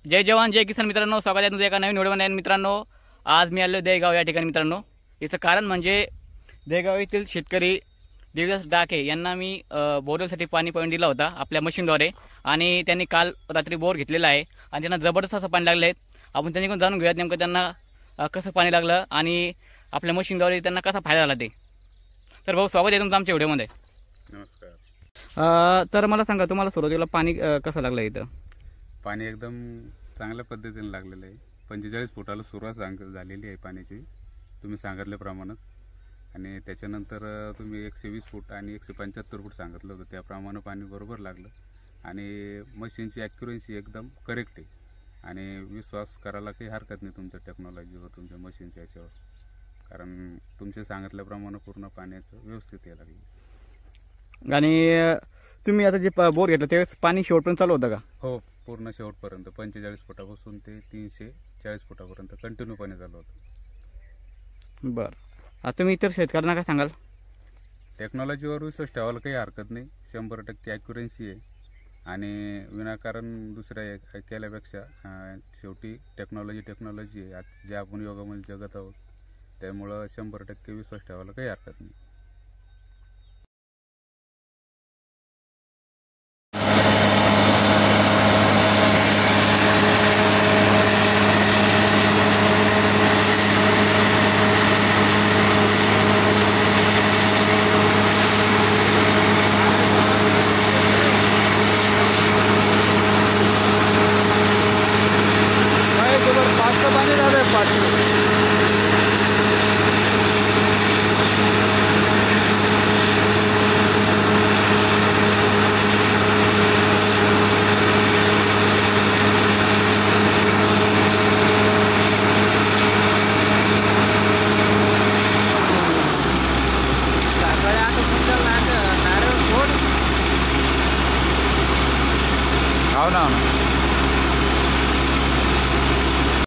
जय जवान जय किसान मित्रांनो, स्वागत आहे तुमचं एका नवीन व्हिडिओमध्ये. मित्रांनो, आज मी आलो देगाव या ठिकाणी. मित्रांनो, याचं कारण म्हणजे देगाव येथील शेतकरी दिवस डाके यांना मी बोरवेलसाठी पाणी पॉईंट दिला होता आपल्या मशीनद्वारे, आणि त्यांनी काल रात्री बोर घेतलेला आहे आणि त्यांना जबरदस्त असं पाणी लागलं आहे. आपण त्यांच्याकडून जाणून घेऊयात नेमकं त्यांना कसं पाणी लागलं आणि आपल्या मशीनद्वारे त्यांना कसा फायदा झाला ते. तर भाऊ, स्वागत आहे तुमचं आमच्या व्हिडिओमध्ये. नमस्कार. तर मला सांगा, तुम्हाला सुरुवातीला पाणी कसं लागलं इथं? पाणी एकदम चांगल्या पद्धतीने लागलेलं आहे. 45 फुटाला सुरुवात झालेली आहे पाण्याची, तुम्ही सांगितल्याप्रमाणेच. आणि त्याच्यानंतर तुम्ही 120 फूट आणि 175 फूट सांगितलं होतं, त्याप्रमाणे पाणी बरोबर लागलं. आणि मशीनची ॲक्युरन्सी एकदम करेक्ट आहे आणि विश्वास करायला काही हरकत नाही तुमच्या टेक्नॉलॉजीवर, तुमच्या मशीनच्या याच्यावर. कारण तुमच्या सांगितल्याप्रमाणे पूर्ण पाण्याचं व्यवस्थित यायला लागलं. आणि तुम्ही आता जे बोर घेतलं त्यावेळेस पाणी शेवटपर्यंत चालू होतं का? हो, पूर्ण शेवटपर्यंत 45 फुटापासून ते 340 फुटापर्यंत कंटिन्यू पाणी झालं होतं. बरं, आता तुम्ही इतर शेतकऱ्यांना काय सांगाल? टेक्नॉलॉजीवर विश्वास ठेवायला काही हरकत नाही. 100% ॲक्युरन्सी आहे आणि विनाकारण दुसऱ्या केल्यापेक्षा शेवटी टेक्नॉलॉजी आहे. आज जे आपण योगामध्ये जगत आहोत, त्यामुळं 100% विश्वास ठेवायला काही हरकत नाही. हो ना.